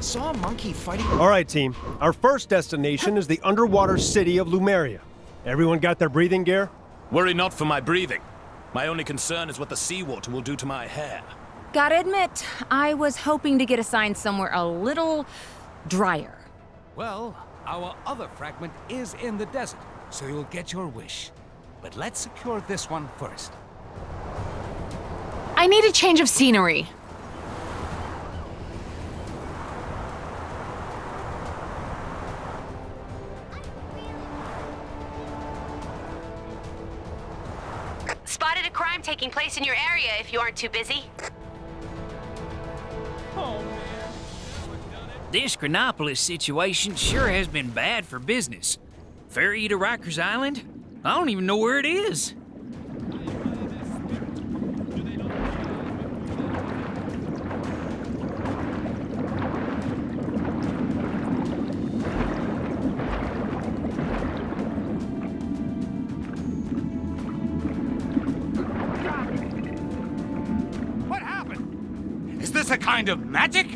Saw a monkey fighting... All right, team. Our first destination is the underwater city of Lumeria. Everyone got their breathing gear? Worry not for my breathing. My only concern is what the seawater will do to my hair. Gotta admit, I was hoping to get assigned somewhere a little drier. Well, our other fragment is in the desert, so you'll get your wish. But let's secure this one first. I need a change of scenery. Spotted a crime taking place in your area if you aren't too busy. This Chronopolis situation sure has been bad for business. Ferry to Rikers Island? I don't even know where it is. What happened? Is this a kind of magic?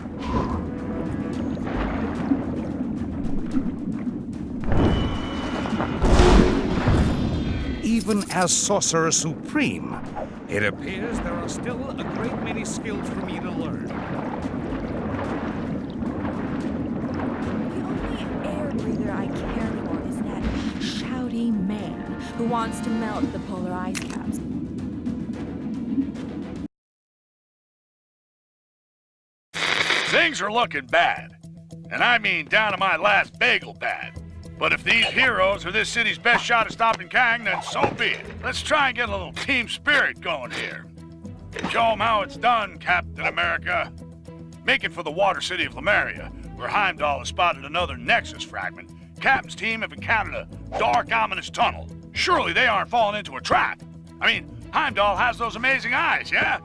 Even as Sorcerer Supreme, it appears there are still a great many skills for me to learn. The only air breather I care for is that shouty man who wants to melt the polar ice caps. Things are looking bad. And I mean down to my last bagel bad. But if these heroes are this city's best shot at stopping Kang, then so be it. Let's try and get a little team spirit going here. Show 'em how it's done, Captain America. Make it for the water city of Lemuria, where Heimdall has spotted another Nexus fragment. Captain's team have encountered a dark, ominous tunnel. Surely they aren't falling into a trap. I mean, Heimdall has those amazing eyes, yeah?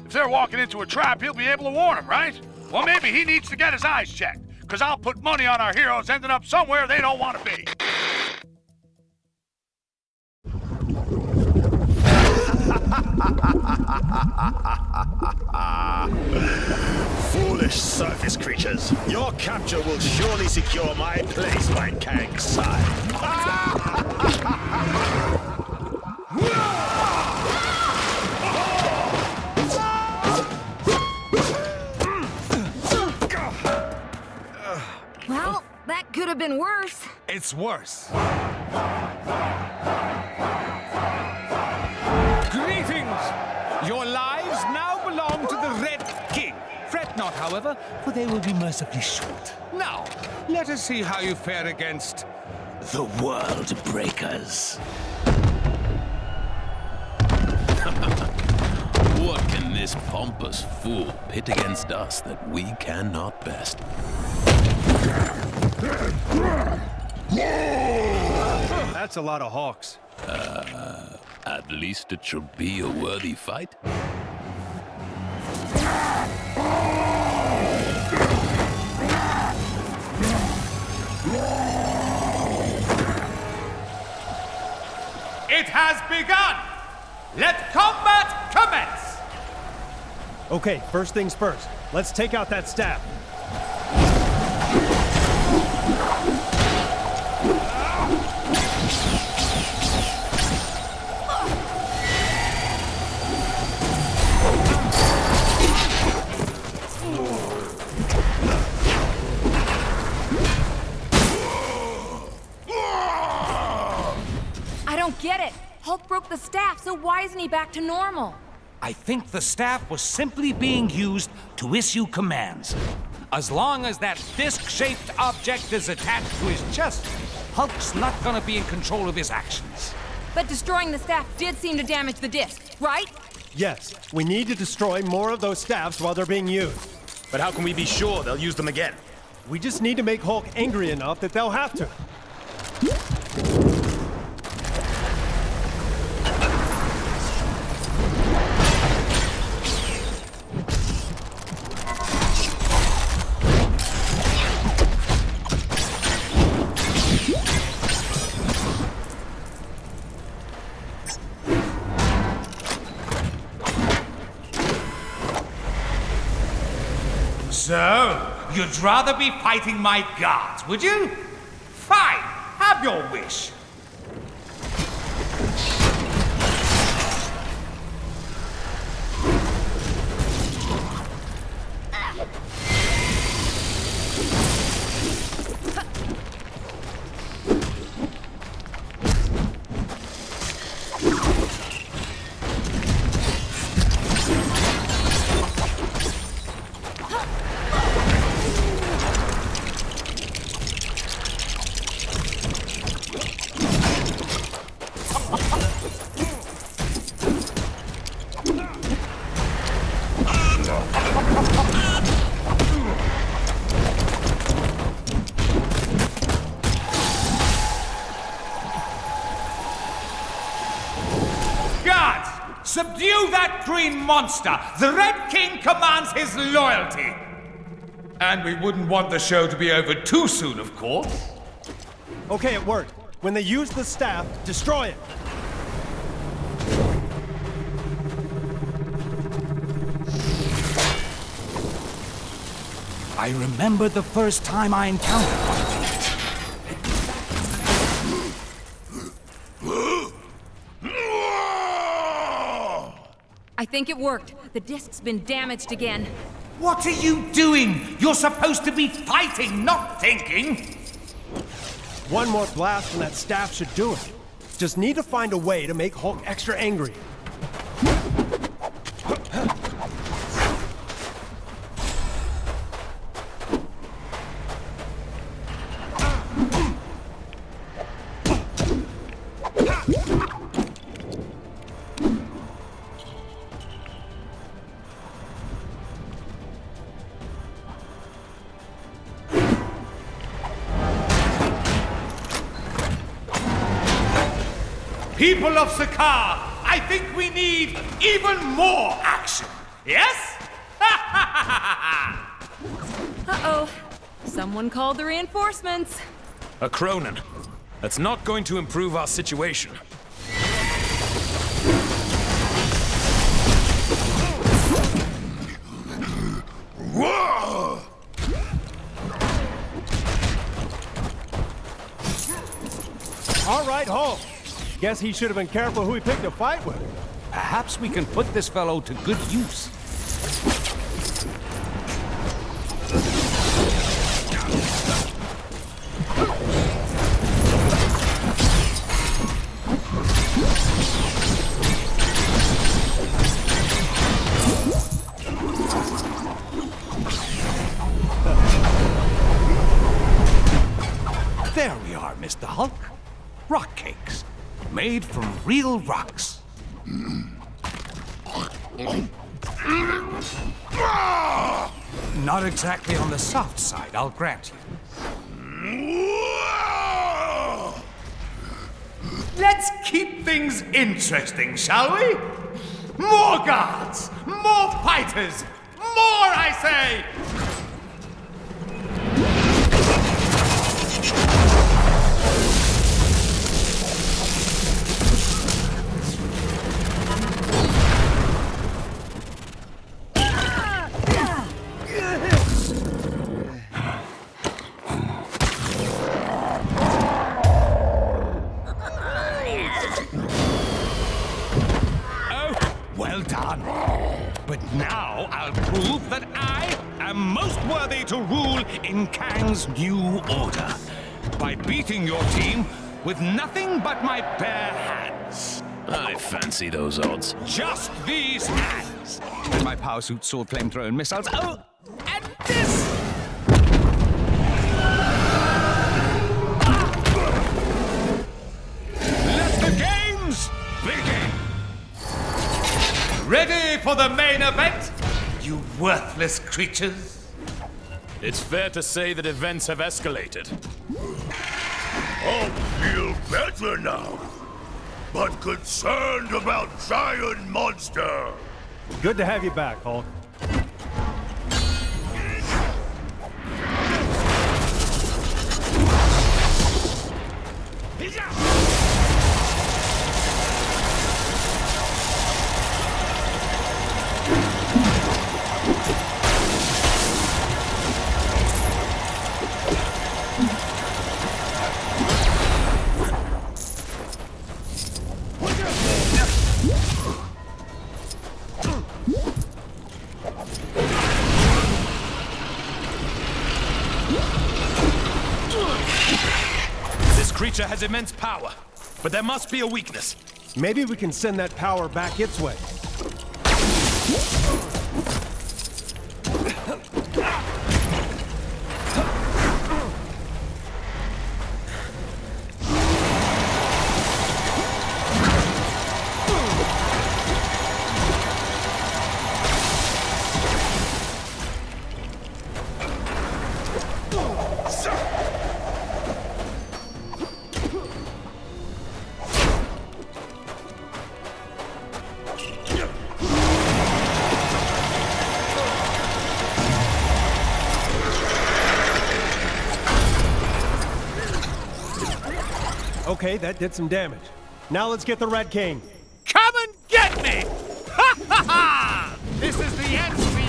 If they're walking into a trap, he'll be able to warn them, right? Well, maybe he needs to get his eyes checked. Because I'll put money on our heroes ending up somewhere they don't want to be. Foolish surface creatures. Your capture will surely secure my place by Kang's side. Well, that could have been worse. It's worse. Greetings! Your lives now belong to the Red King. Fret not, however, for they will be mercifully short. Now, let us see how you fare against the World Breakers. What can this pompous fool pit against us that we cannot best? That's a lot of hawks. At least it should be a worthy fight. It has begun! Let combat commence! Okay, first things first. Let's take out that staff. I don't get it. Hulk broke the staff, so why isn't he back to normal? I think the staff was simply being used to issue commands. As long as that disc-shaped object is attached to his chest, Hulk's not gonna be in control of his actions. But destroying the staff did seem to damage the disc, right? Yes, we need to destroy more of those staffs while they're being used. But how can we be sure they'll use them again? We just need to make Hulk angry enough that they'll have to. So, you'd rather be fighting my guards, would you? Fine, have your wish. Subdue that green monster! The Red King commands his loyalty! And we wouldn't want the show to be over too soon, of course. Okay, it worked. When they use the staff, destroy it. I remember the first time I encountered one of these. I think it worked. The disc's been damaged again. What are you doing? You're supposed to be fighting, not thinking. One more blast from that staff should do it. Just need to find a way to make Hulk extra angry. People of Sakaar, I think we need even more action. Yes? Uh-oh. Someone called the reinforcements. A Cronin. That's not going to improve our situation. Whoa! All right, Hulk. Guess he should have been careful who he picked a fight with. Perhaps we can put this fellow to good use. There we are, Mr. Hulk. Rock cakes. Made from real rocks. Not exactly on the soft side, I'll grant you. Let's keep things interesting, shall we? More guards! More fighters! More, I say! Well done. But now I'll prove that I am most worthy to rule in Kang's new order. By beating your team with nothing but my bare hands. I fancy those odds. Just these hands. And my power suit, sword, flamethrower, and missiles. Oh, and this! Let the games begin! Ready for the main event, you worthless creatures? It's fair to say that events have escalated. I feel better now, but concerned about giant monster. Good to have you back, Hulk. creature has immense power, but there must be a weakness. Maybe we can send that power back its way. Okay, that did some damage. Now let's get the Red King. Come and get me! Ha ha ha! This is the end for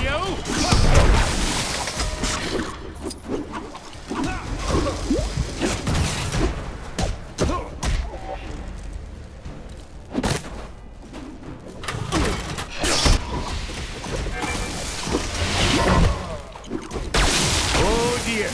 Oh dear.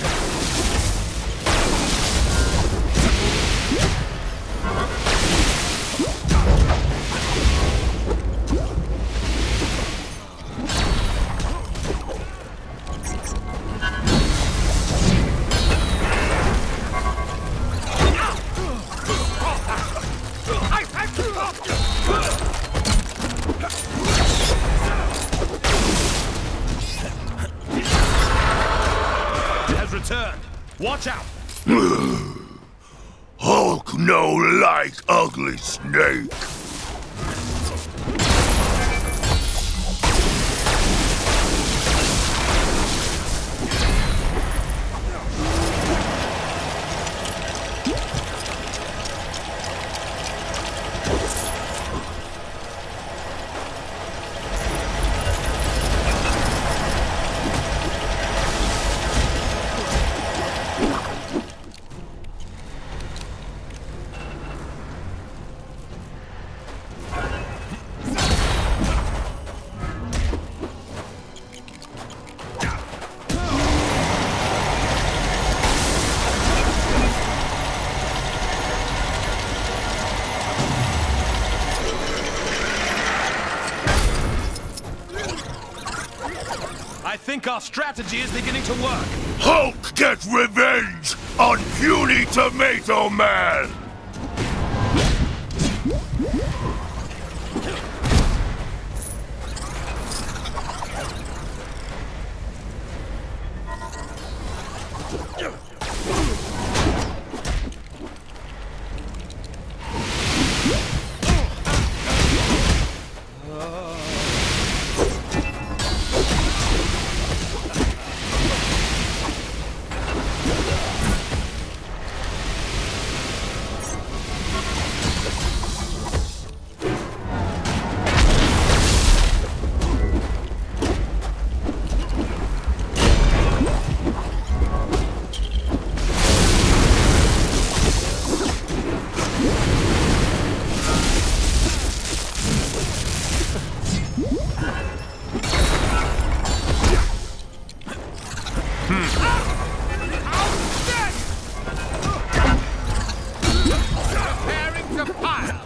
Has returned. Watch out! Hulk no like ugly snake. I think our strategy is beginning to work. Hulk gets revenge on puny Tomato Man! preparing to fire!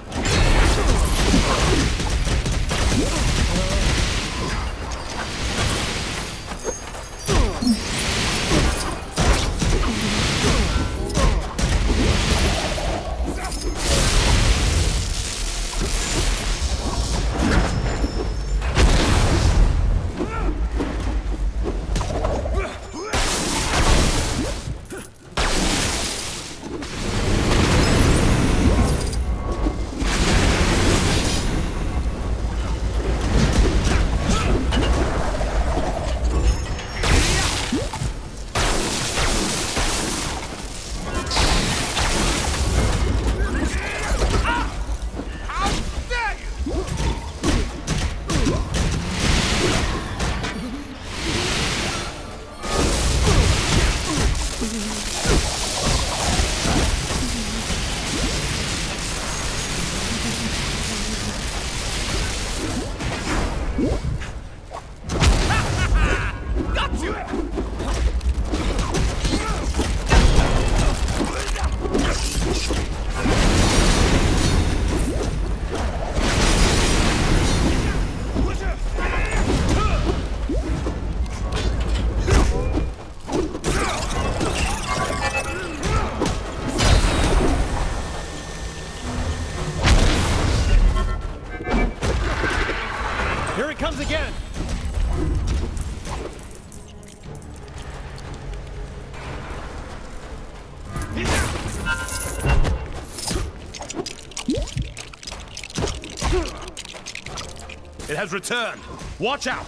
has returned. Watch out!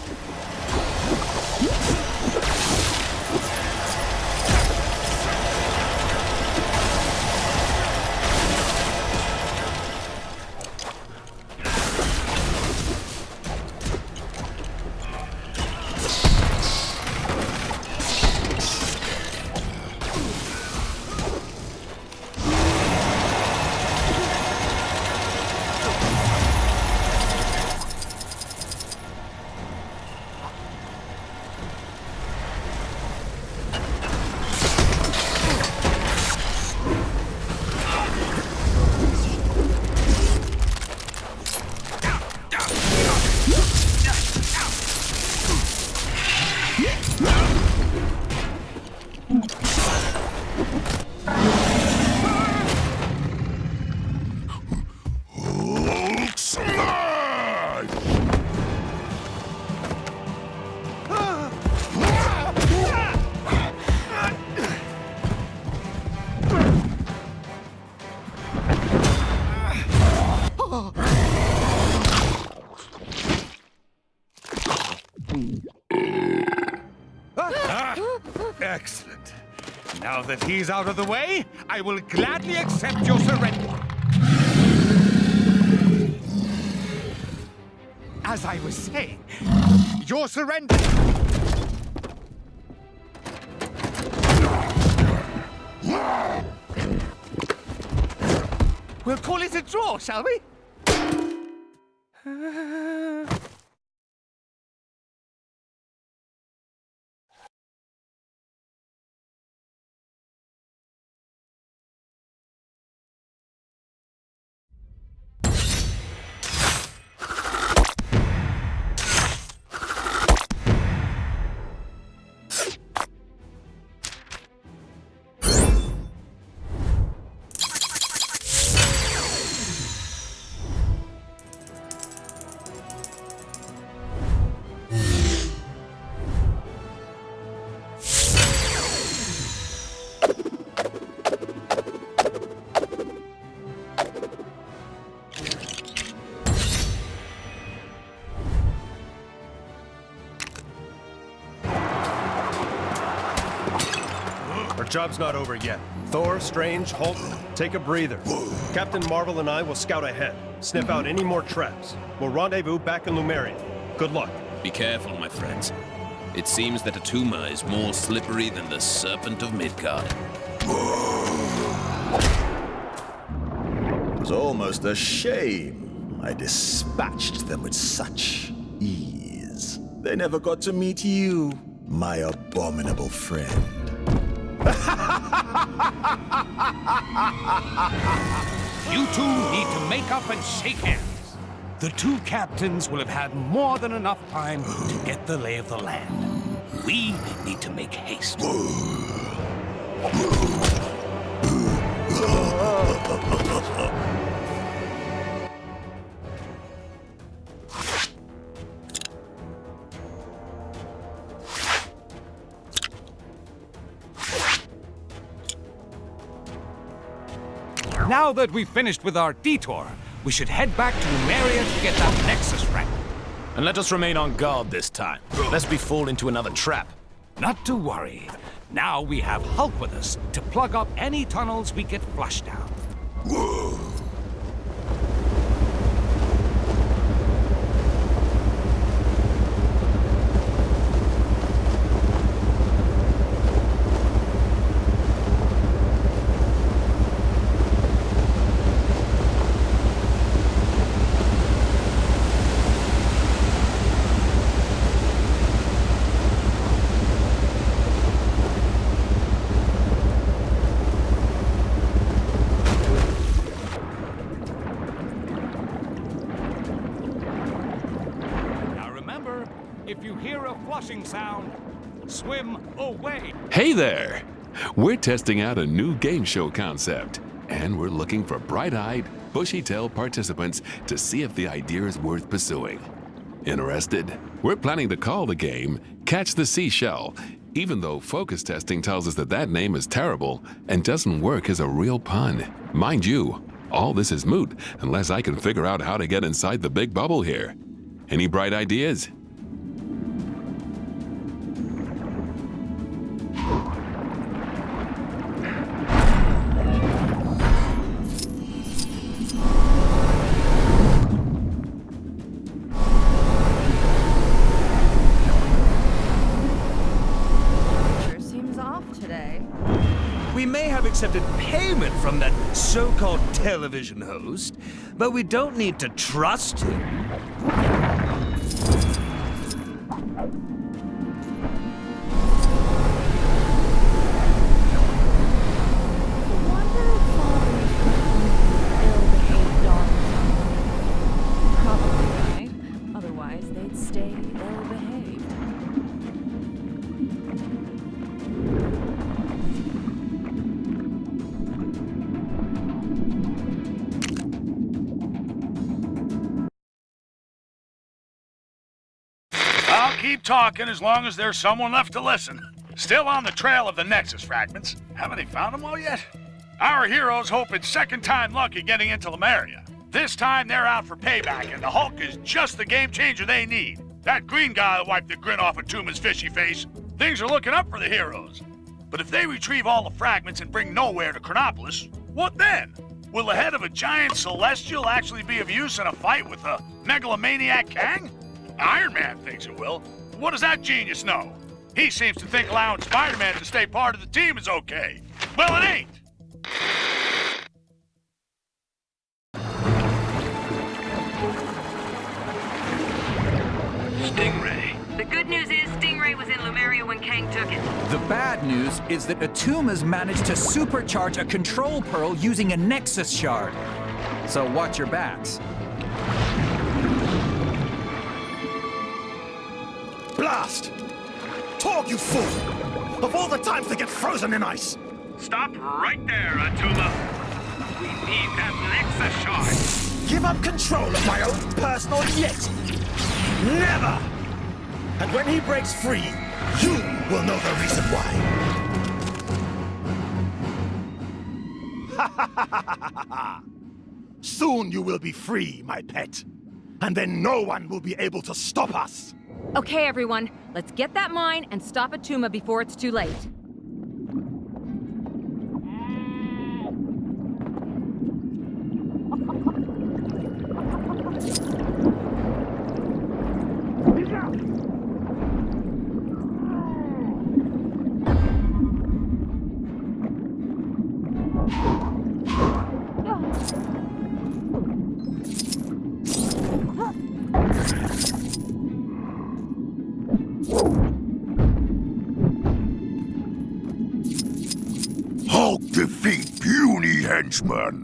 Excellent. Now that he's out of the way, I will gladly accept your surrender. As I was saying, your surrender... We'll call it a draw, shall we? Our job's not over yet. Thor, Strange, Hulk, take a breather. Captain Marvel and I will scout ahead, sniff out any more traps. We'll rendezvous back in Lumeria. Good luck. Be careful, my friends. It seems that Atuma is more slippery than the Serpent of Midgard. It was almost a shame I dispatched them with such ease. They never got to meet you, my abominable friend. You two need to make up and shake hands. The two captains will have had more than enough time to get the lay of the land. We need to make haste. Now that we've finished with our detour, we should head back to Lumeria to get that Nexus rank. And let us remain on guard this time, lest we fall into another trap. Not to worry. Now we have Hulk with us to plug up any tunnels we get flushed down. If you hear a flushing sound, swim away. Hey there! We're testing out a new game show concept, and we're looking for bright-eyed, bushy-tailed participants to see if the idea is worth pursuing. Interested? We're planning to call the game Catch the Seashell, even though focus testing tells us that that name is terrible and doesn't work as a real pun. Mind you, all this is moot unless I can figure out how to get inside the big bubble here. Any bright ideas? Sure seems off today. We may have accepted payment from that so-called television host, but we don't need to trust him. Ill-behaved dogs. Probably right. Otherwise, they'd stay ill-behaved. I'll keep talking as long as there's someone left to listen. Still on the trail of the Nexus fragments. Haven't they found them all yet? Our heroes hope it's second time lucky getting into Lemuria. This time they're out for payback, and the Hulk is just the game changer they need. That green guy will wipe the grin off of Tuma's fishy face. Things are looking up for the heroes. But if they retrieve all the fragments and bring nowhere to Chronopolis, what then? Will the head of a giant celestial actually be of use in a fight with a megalomaniac Kang? Iron Man thinks it will. What does that genius know? He seems to think allowing Spider-Man to stay part of the team is okay. Well, it ain't. Stingray. The good news is Stingray was in Lemuria when Kang took it. The bad news is that Atuma's managed to supercharge a control pearl using a Nexus shard. So watch your backs. Blast! Talk, you fool! Of all the times to get frozen in ice! Stop right there, Atuma. We need that Nexus shard. Give up control of my own personal Yeti! Never! And when he breaks free, you will know the reason why. Ha ha ha ha ha ha! Soon you will be free, my pet. And then no one will be able to stop us. Okay, everyone, let's get that mine and stop Atuma before it's too late. Hulk defeat puny henchmen.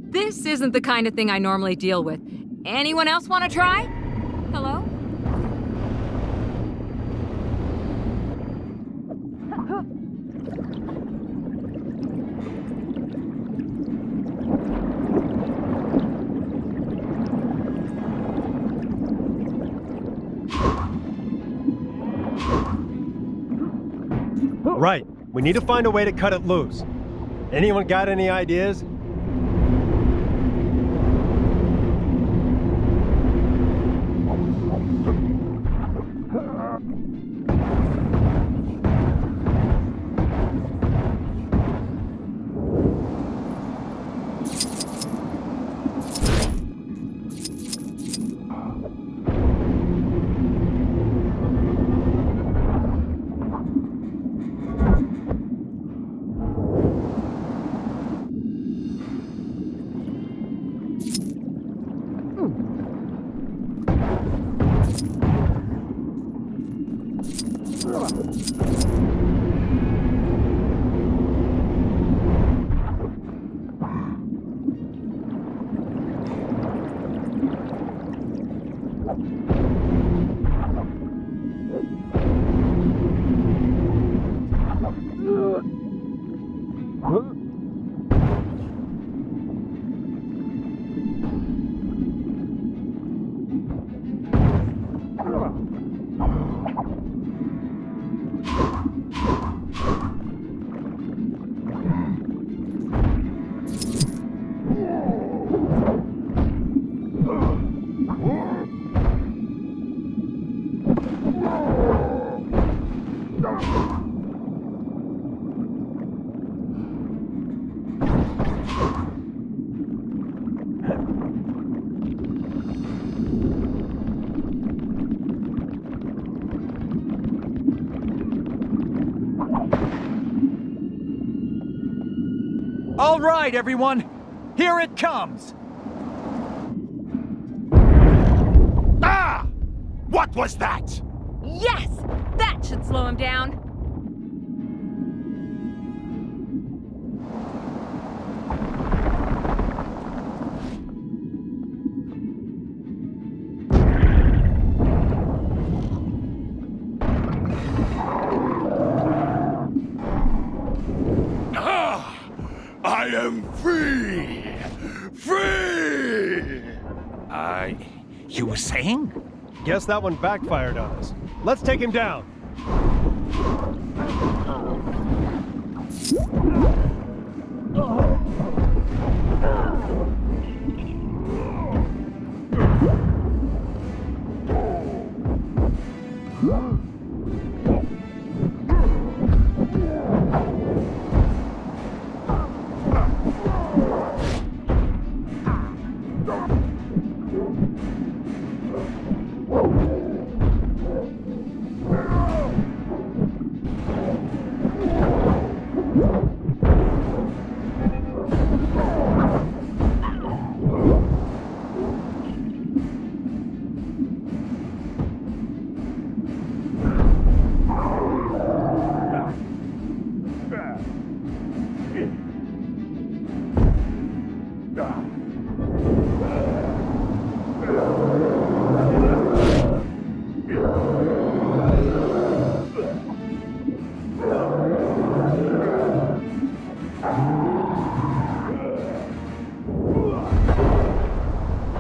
This isn't the kind of thing I normally deal with. Anyone else want to try? Hello? Right. We need to find a way to cut it loose. Anyone got any ideas? All right, everyone. Here it comes. Ah! What was that? Yes! That should slow him down. I am free! Free! You were saying? Guess that one backfired on us. Let's take him down.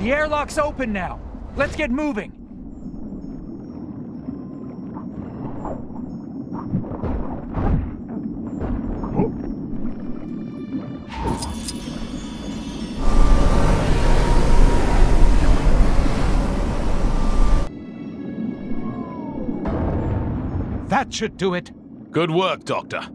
The airlock's open now. Let's get moving. That should do it. Good work, Doctor.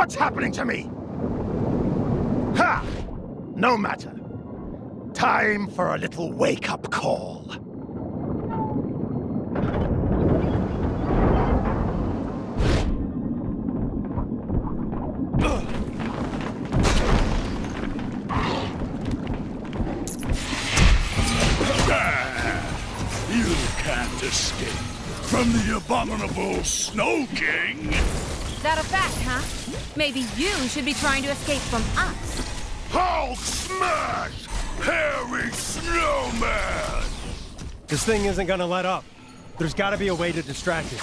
What's happening to me? Ha! No matter. Time for a little wake-up call. You can't escape from the abominable Snow King. Is that a fact, huh? Maybe you should be trying to escape from us. Hulk smash! Hairy snowman! This thing isn't gonna let up. There's gotta be a way to distract it.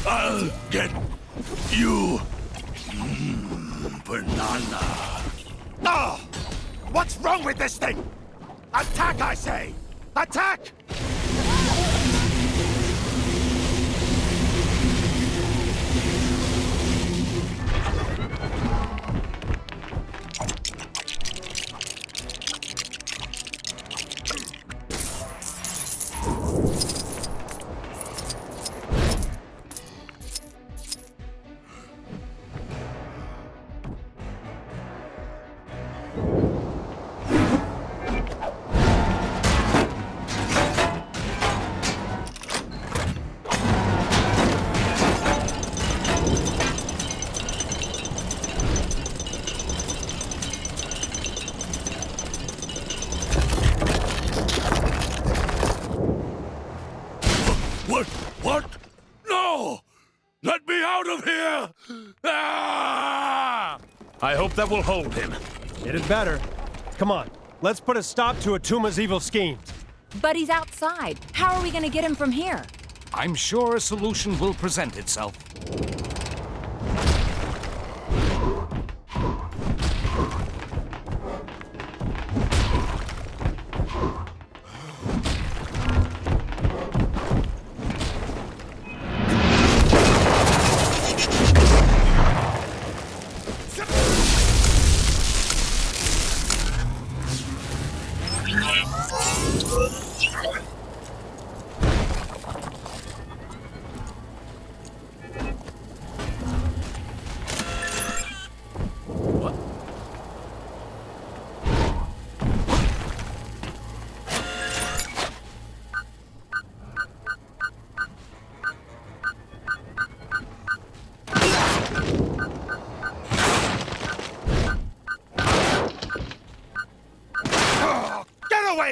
I'll get you, banana. Oh! What's wrong with this thing? Attack, I say! Attack! What? No! Let me out of here! Ah! I hope that will hold him. It had better. Come on, let's put a stop to Atuma's evil schemes. But he's outside. How are we gonna get him from here? I'm sure a solution will present itself.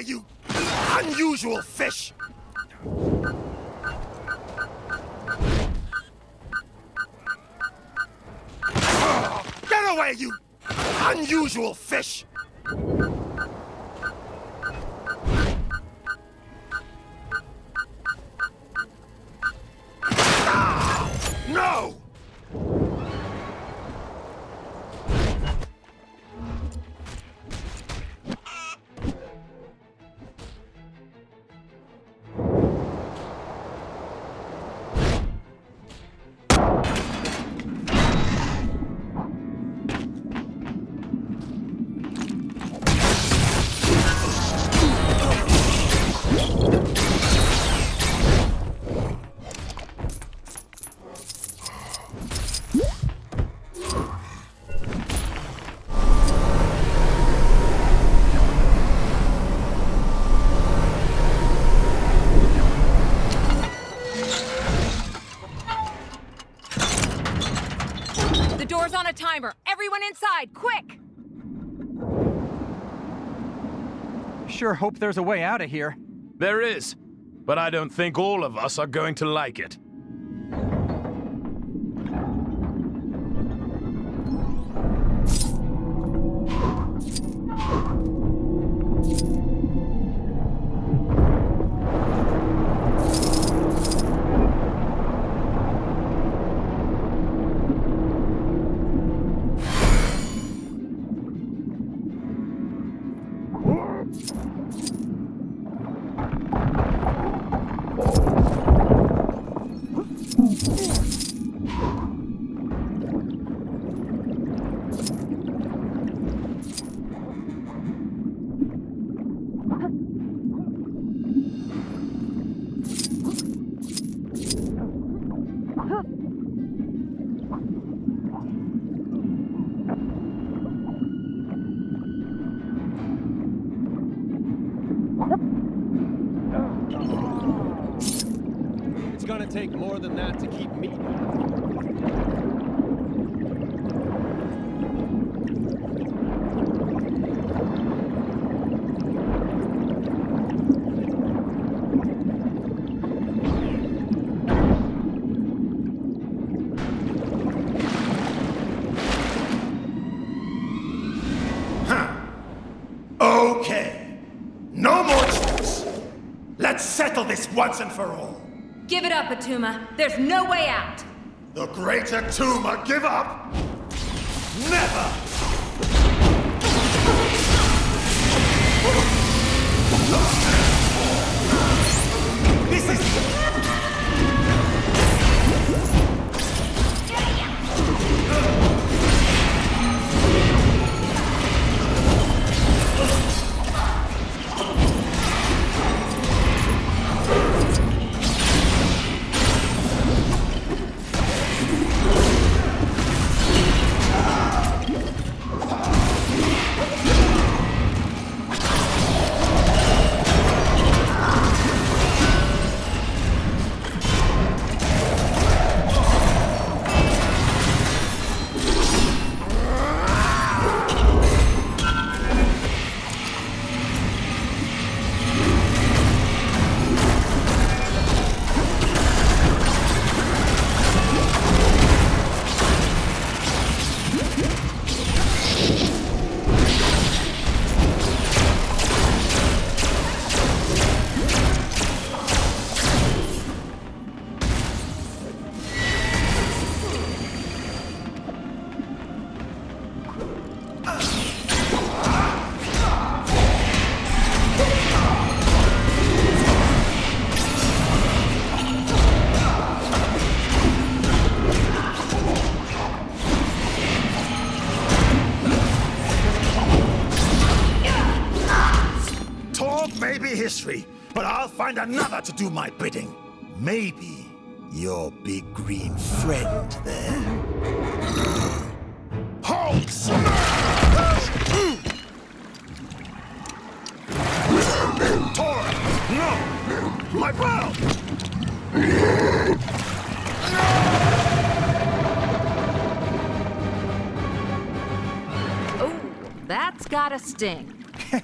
You unusual fish! Get away, you unusual fish! No! Everyone inside, quick! Sure hope there's a way out of here. There is, but I don't think all of us are going to like it. It's gonna take more than that to keep me. Okay. No more tricks. Let's settle this once and for all. Give it up, Atuma. There's no way out. The great Atuma give up? Never! This is... History, but I'll find another to do my bidding. Maybe your big green friend there. Hulk smash! Tor! No! My bro! Oh, that's gotta sting.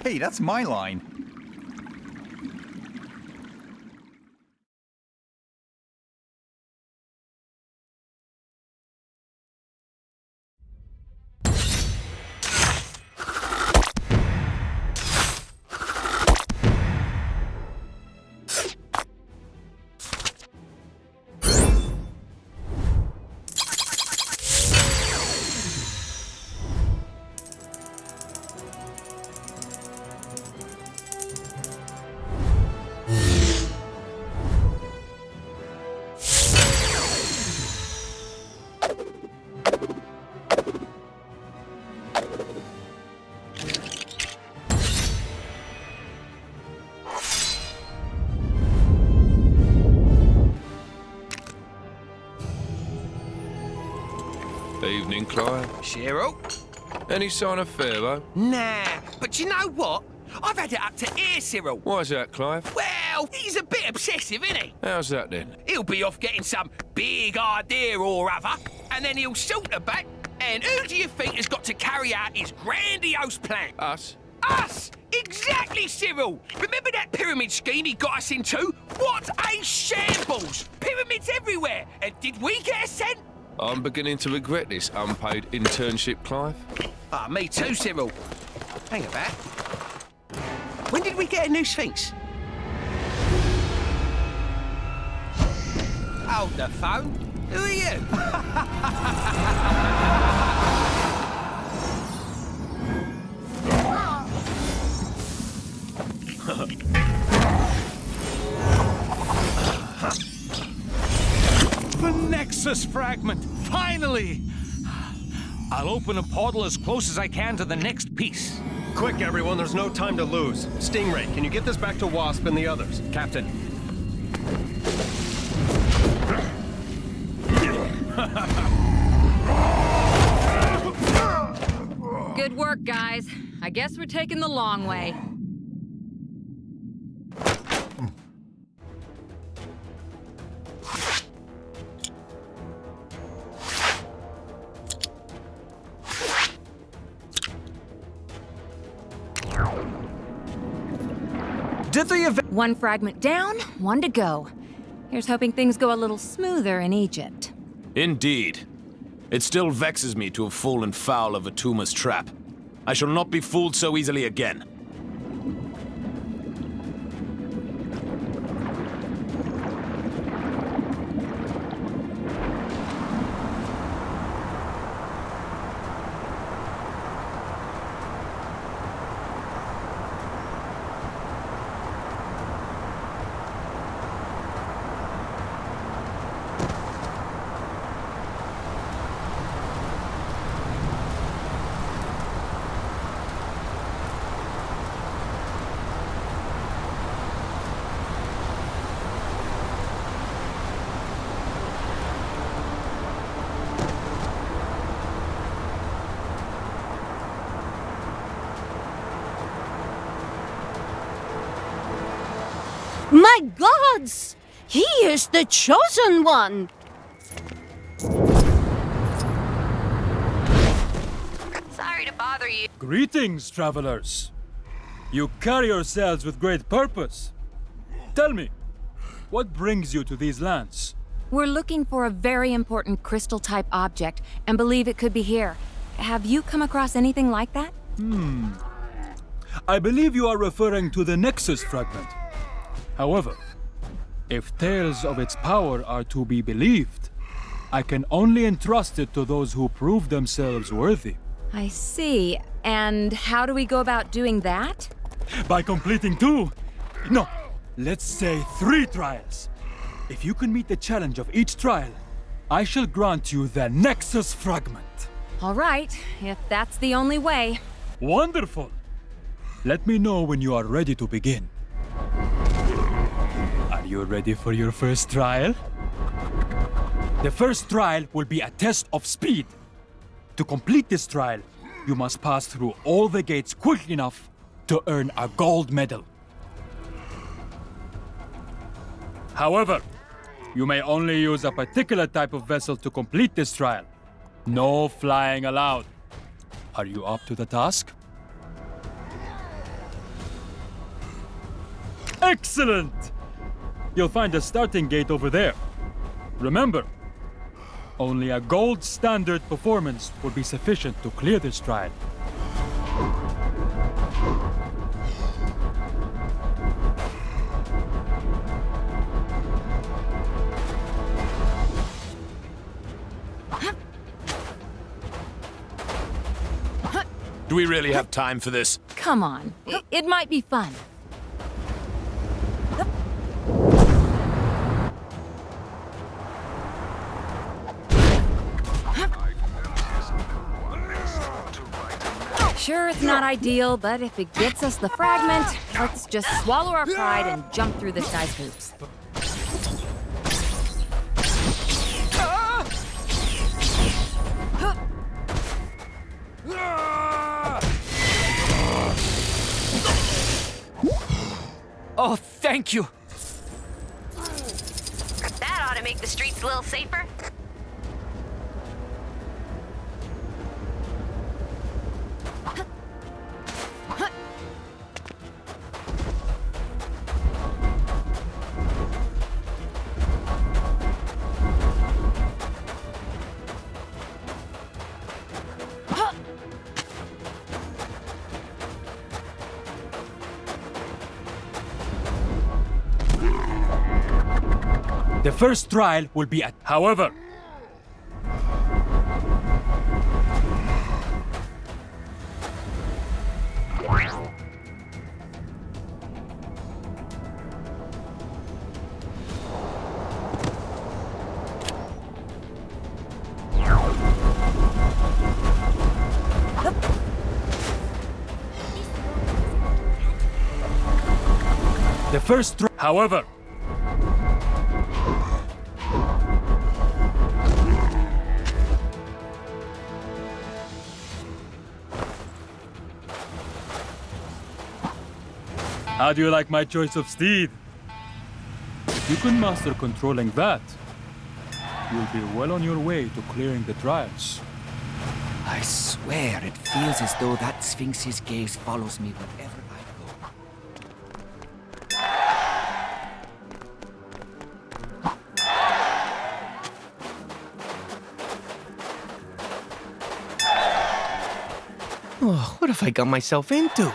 Hey, that's my line. Evening, Clive. Shiro? Any sign of Pharaoh? Nah, but you know what? I've had it up to here, Cyril. Why's that, Clive? Well, he's a bit obsessive, isn't he? How's that then? He'll be off getting some big idea or other, and then he'll saunter back And who do you think has got to carry out his grandiose plan? Us? Us! Exactly, Cyril! Remember that pyramid scheme he got us into? What a shambles! Pyramids everywhere! And did we get a cent? I'm beginning to regret this unpaid internship, Clive. Ah, me too, Cyril. Hang about. When did we get a new Sphinx? Hold the phone. Who are you? The Nexus fragment! Finally! I'll open a portal as close as I can to the next piece. Quick, everyone, there's no time to lose. Stingray, can you get this back to Wasp and the others? Captain. Good work, guys. I guess we're taking the long way. Did the event... One fragment down, one to go. Here's hoping things go a little smoother in Egypt. Indeed. It still vexes me to have fallen foul of Atuma's trap. I shall not be fooled so easily again. My gods! He is the chosen one! Sorry to bother you. Greetings, travelers. You carry yourselves with great purpose. Tell me, what brings you to these lands? We're looking for a very important crystal-type object and believe it could be here. Have you come across anything like that? I believe you are referring to the Nexus fragment. However, if tales of its power are to be believed, I can only entrust it to those who prove themselves worthy. I see. And how do we go about doing that? By completing 2, no, let's say 3 trials. If you can meet the challenge of each trial, I shall grant you the Nexus fragment. All right, if that's the only way. Wonderful. Let me know when you are ready to begin. Are you ready for your first trial? The first trial will be a test of speed. To complete this trial, you must pass through all the gates quick enough to earn a gold medal. However, you may only use a particular type of vessel to complete this trial. No flying allowed. Are you up to the task? Excellent! You'll find a starting gate over there. Remember, only a gold standard performance will be sufficient to clear this trial. Do we really have time for this? Come on, it might be fun. Sure, it's not ideal, but if it gets us the fragment, let's just swallow our pride and jump through this guy's hoops. Oh, thank you. That ought to make the streets a little safer. The first trial will be at... However... The first trial... However... How do you like my choice of steed? If you can master controlling that, you'll be well on your way to clearing the trials. I swear it feels as though that Sphinx's gaze follows me wherever I go. Oh, what have I got myself into?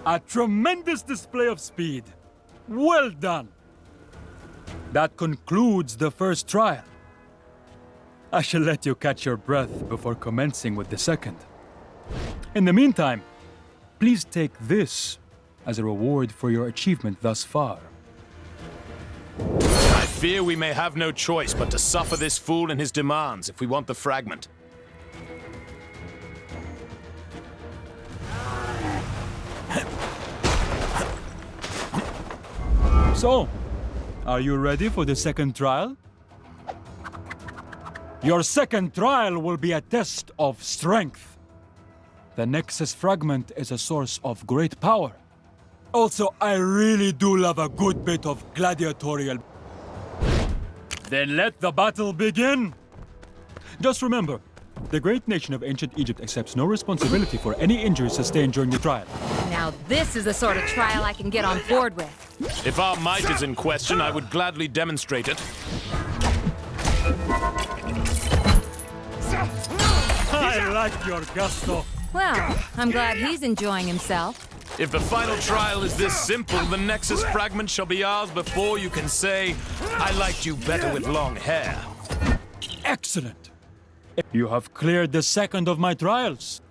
A tremendous display of speed. Well done. That concludes the first trial. I shall let you catch your breath before commencing with the second. In the meantime, please take this as a reward for your achievement thus far. I fear we may have no choice but to suffer this fool and his demands if we want the fragment. So, are you ready for the second trial? Your second trial will be a test of strength. The Nexus fragment is a source of great power. Also, I really do love a good bit of gladiatorial. Then let the battle begin! Just remember, the great nation of ancient Egypt accepts no responsibility for any injuries sustained during the trial. Now this is the sort of trial I can get on board with. If our might is in question, I would gladly demonstrate it. I like your gusto. Well, I'm glad he's enjoying himself. If the final trial is this simple, the Nexus fragment shall be ours before you can say, I liked you better with long hair. Excellent. You have cleared the second of my trials.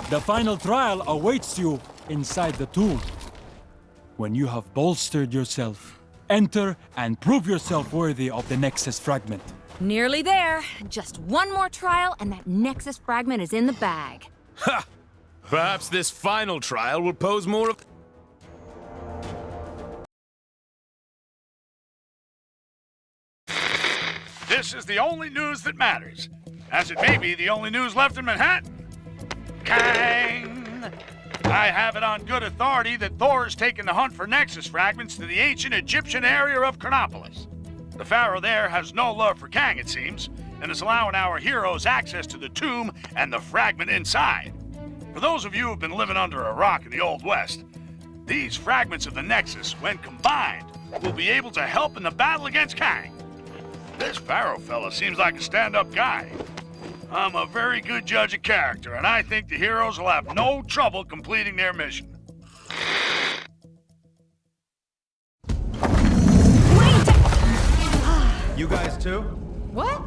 The final trial awaits you inside the tomb. When you have bolstered yourself, enter and prove yourself worthy of the Nexus fragment. Nearly there. Just one more trial and that Nexus fragment is in the bag. Ha! Perhaps this final trial will pose more of... This is the only news that matters, as it may be the only news left in Manhattan. Kang! I have it on good authority that Thor's taken the hunt for Nexus fragments to the ancient Egyptian area of Chronopolis. The pharaoh there has no love for Kang, it seems, and is allowing our heroes access to the tomb and the fragment inside. For those of you who've been living under a rock in the Old West, these fragments of the Nexus, when combined, will be able to help in the battle against Kang. This pharaoh fella seems like a stand-up guy. I'm a very good judge of character, and I think the heroes will have no trouble completing their mission. You guys too? What?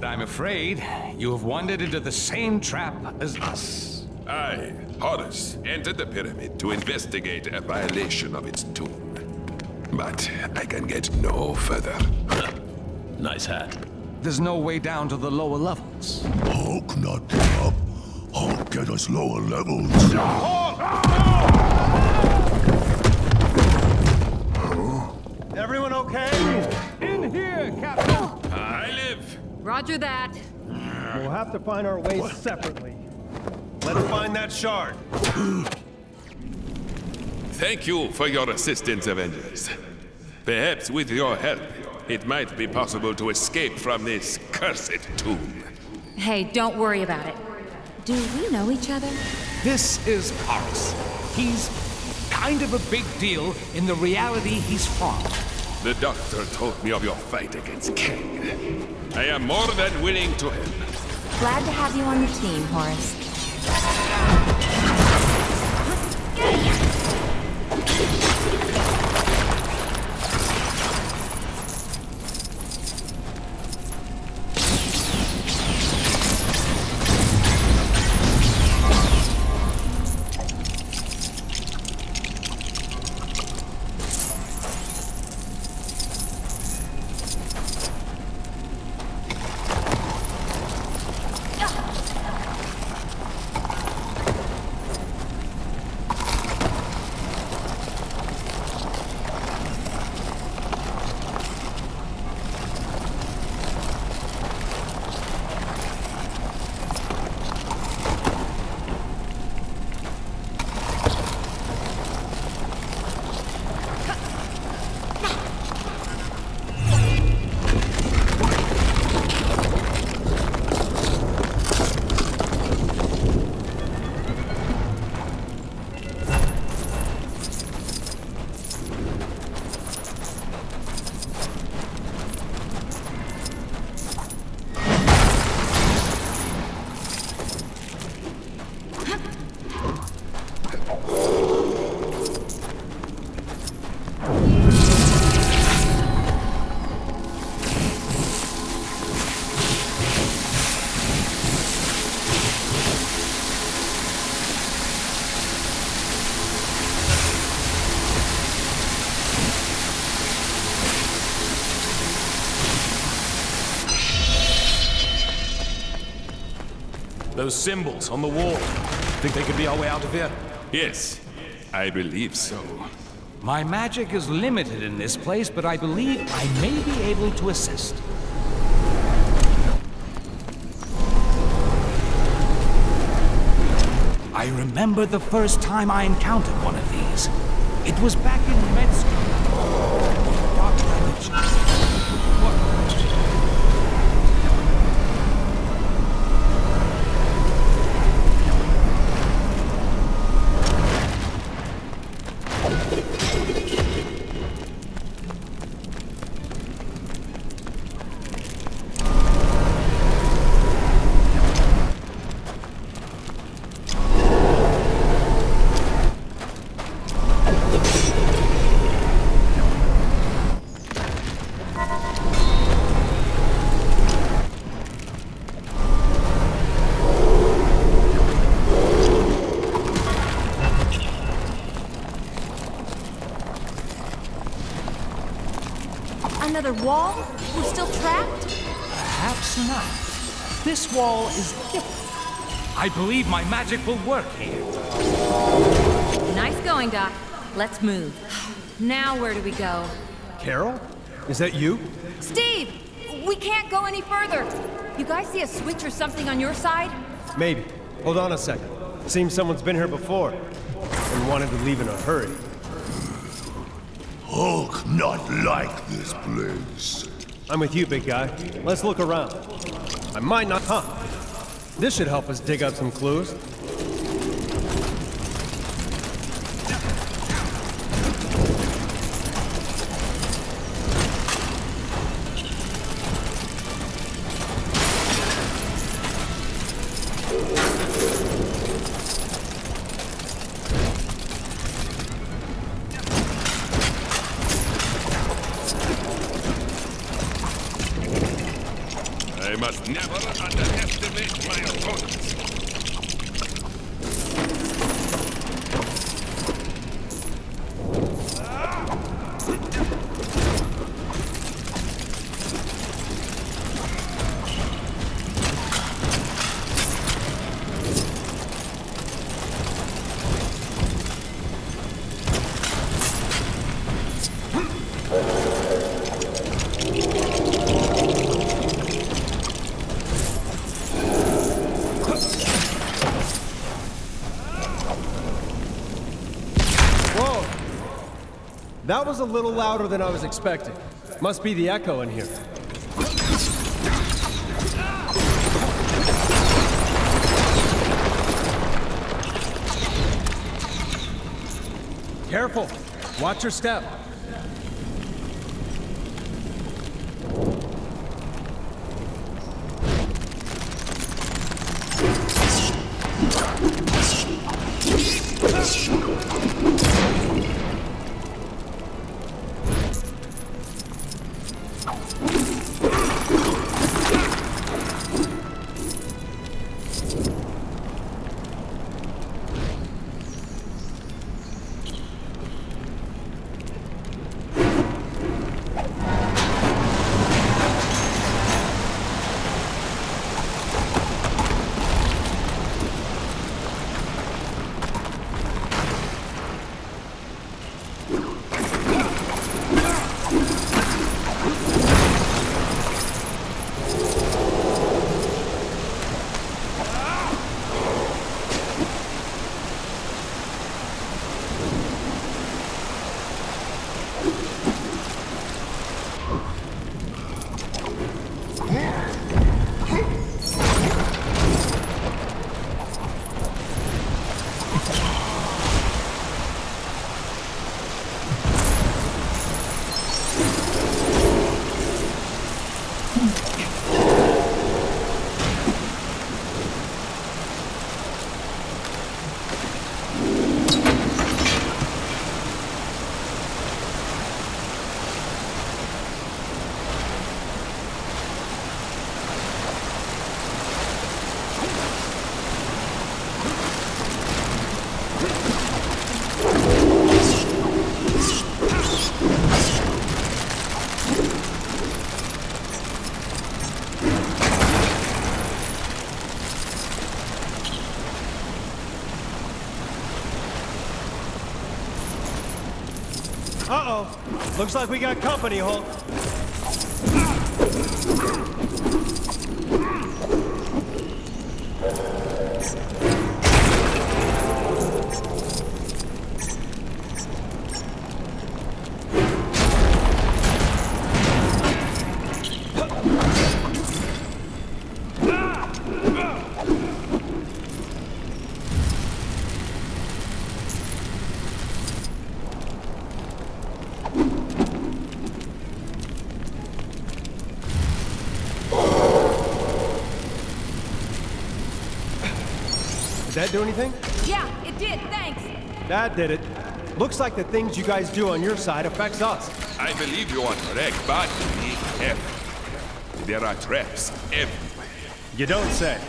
I'm afraid you have wandered into the same trap as us. I, Horus, entered the pyramid to investigate a violation of its tomb. But I can get no further. Nice hat. There's no way down to the lower levels. Hulk not get up. Hulk get us lower levels. Everyone okay? In here, Captain! I live. Roger that. We'll have to find our ways separately. Let's find that shard. Thank you for your assistance, Avengers. Perhaps with your help, it might be possible to escape from this cursed tomb. Hey, don't worry about it. Do we know each other? This is Horace. He's kind of a big deal in the reality he's from. The doctor told me of your fight against King. I am more than willing to help. Glad to have you on the team, Horace. Those symbols on the wall. Think they could be our way out of here? Yes, I believe so. My magic is limited in this place, but I believe I may be able to assist. I remember the first time I encountered one of these. It was back in med school. Dark dimensions. Another wall? We're still trapped? Perhaps not. This wall is different. I believe my magic will work here. Nice going, Doc. Let's move. Now where do we go? Carol? Is that you? Steve! We can't go any further! You guys see a switch or something on your side? Maybe. Hold on a second. Seems someone's been here before and wanted to leave in a hurry. Hulk not like this place. I'm with you, big guy. Let's look around. I might not... Huh. This should help us dig up some clues. I must never underestimate my opponents. That was a little louder than I was expecting. Must be the echo in here. Careful. Watch your step. Uh-oh. Looks like we got company, Hulk. Did that do anything? Yeah, it did, thanks. That did it. Looks like the things you guys do on your side affects us. I believe you are correct, but be careful. There are traps everywhere. You don't say.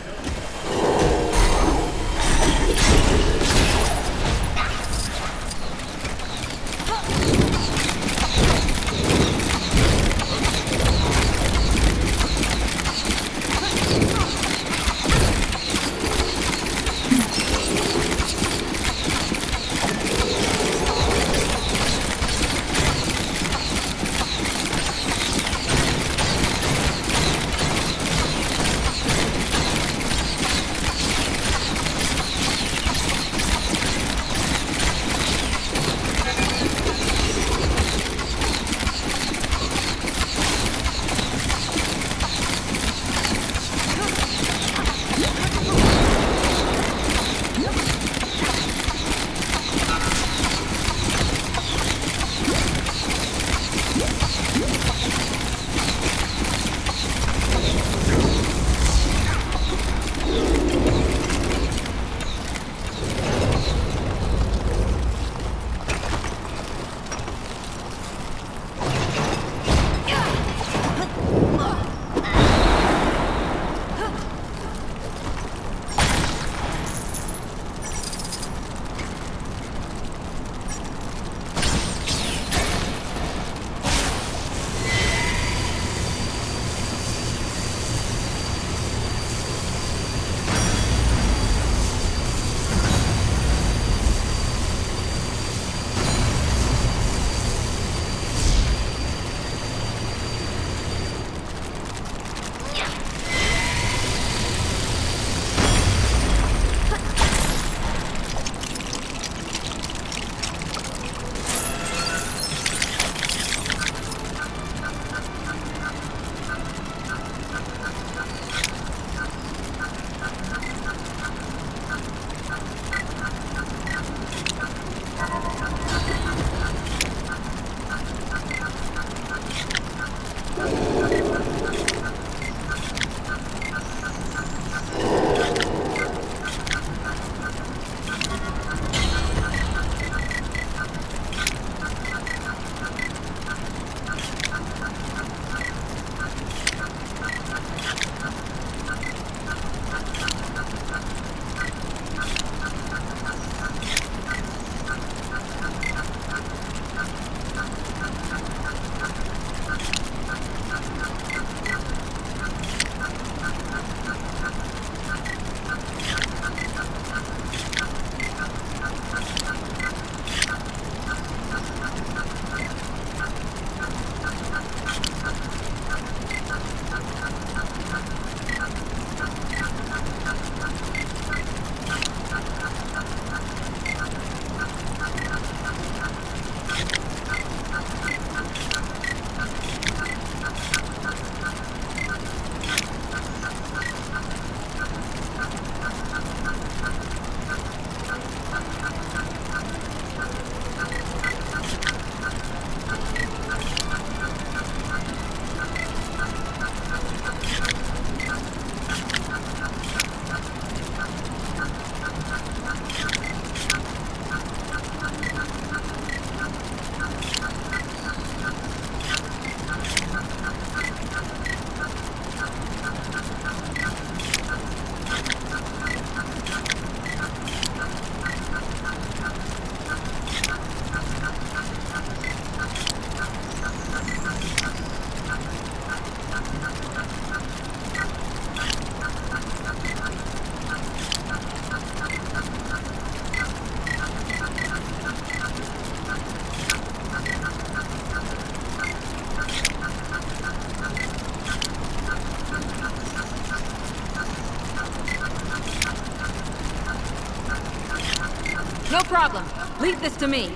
No problem. Leave this to me.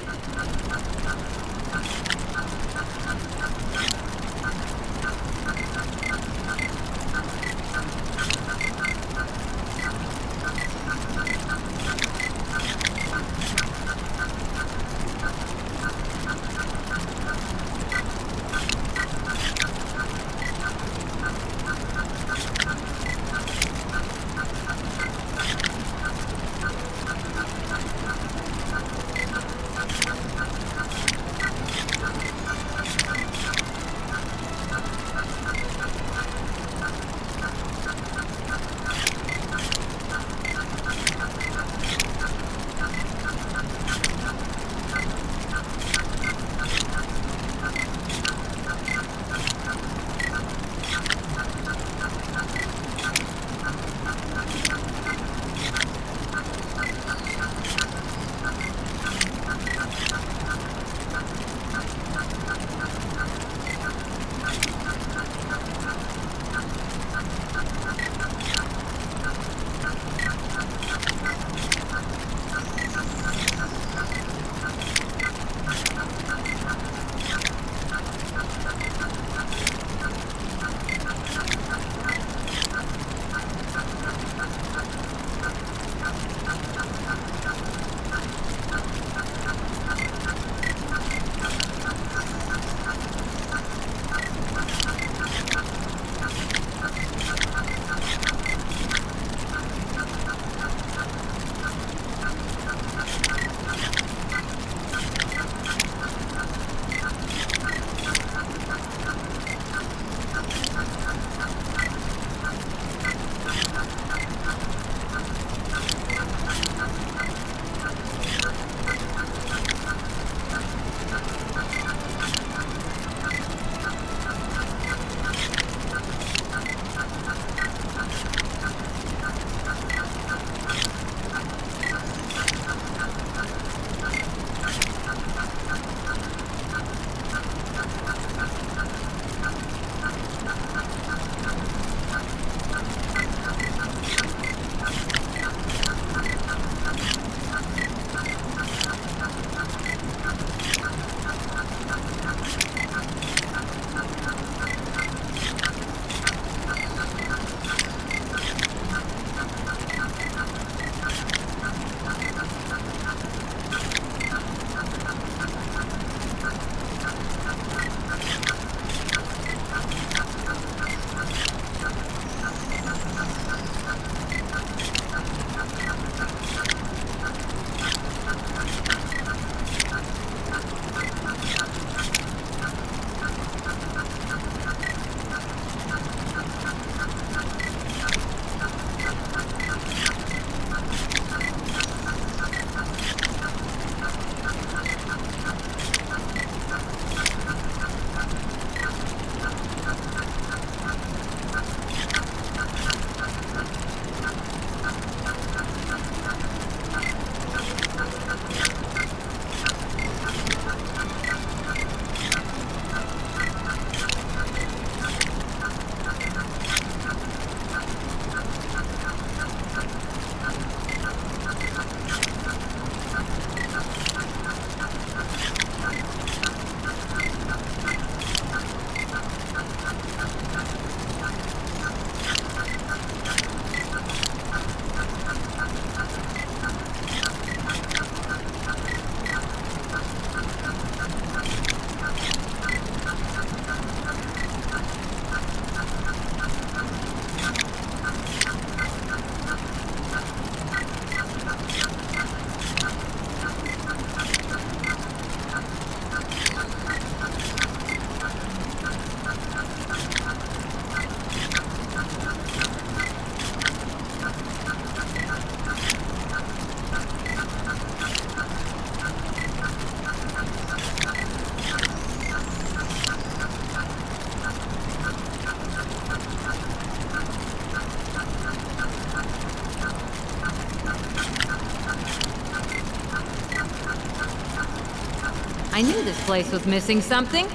I knew this place was missing something.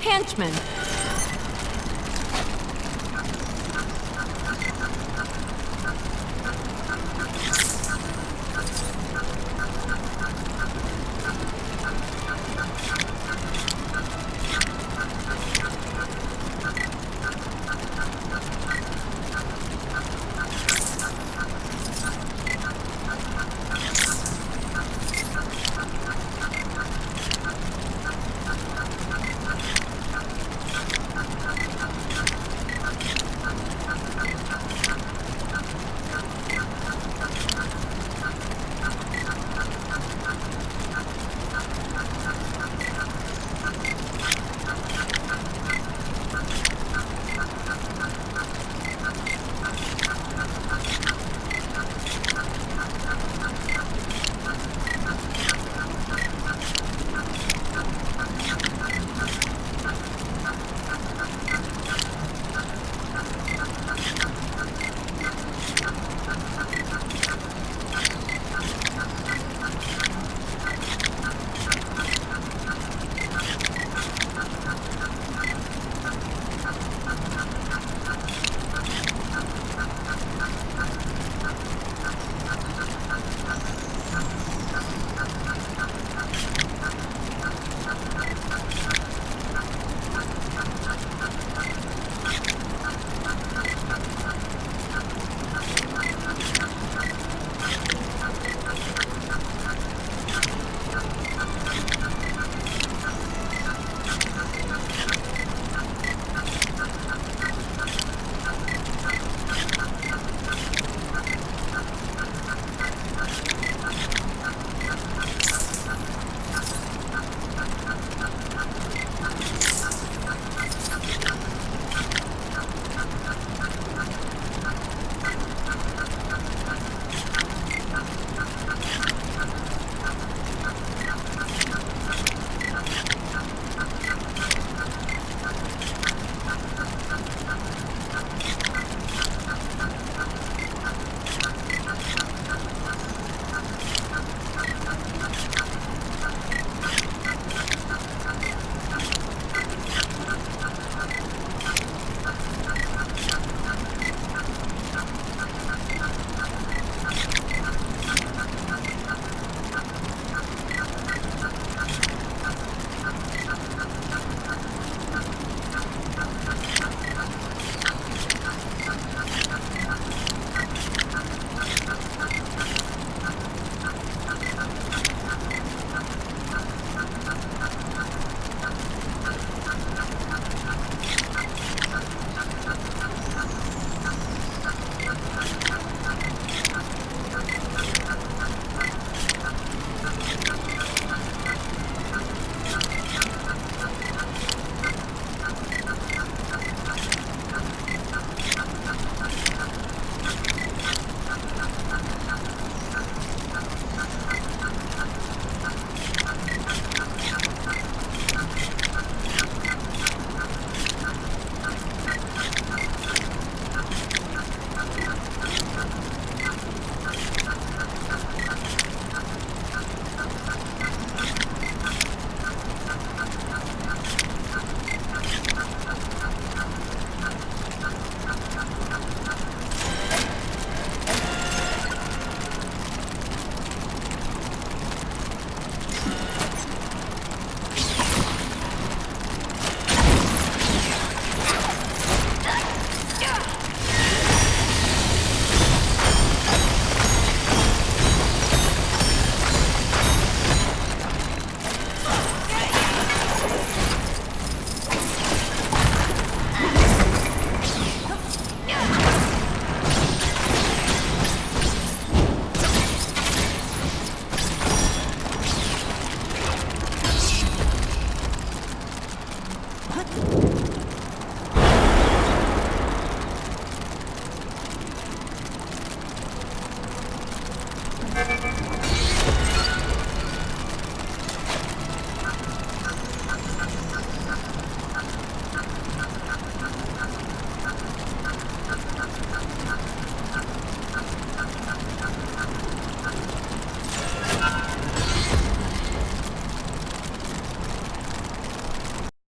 Henchmen.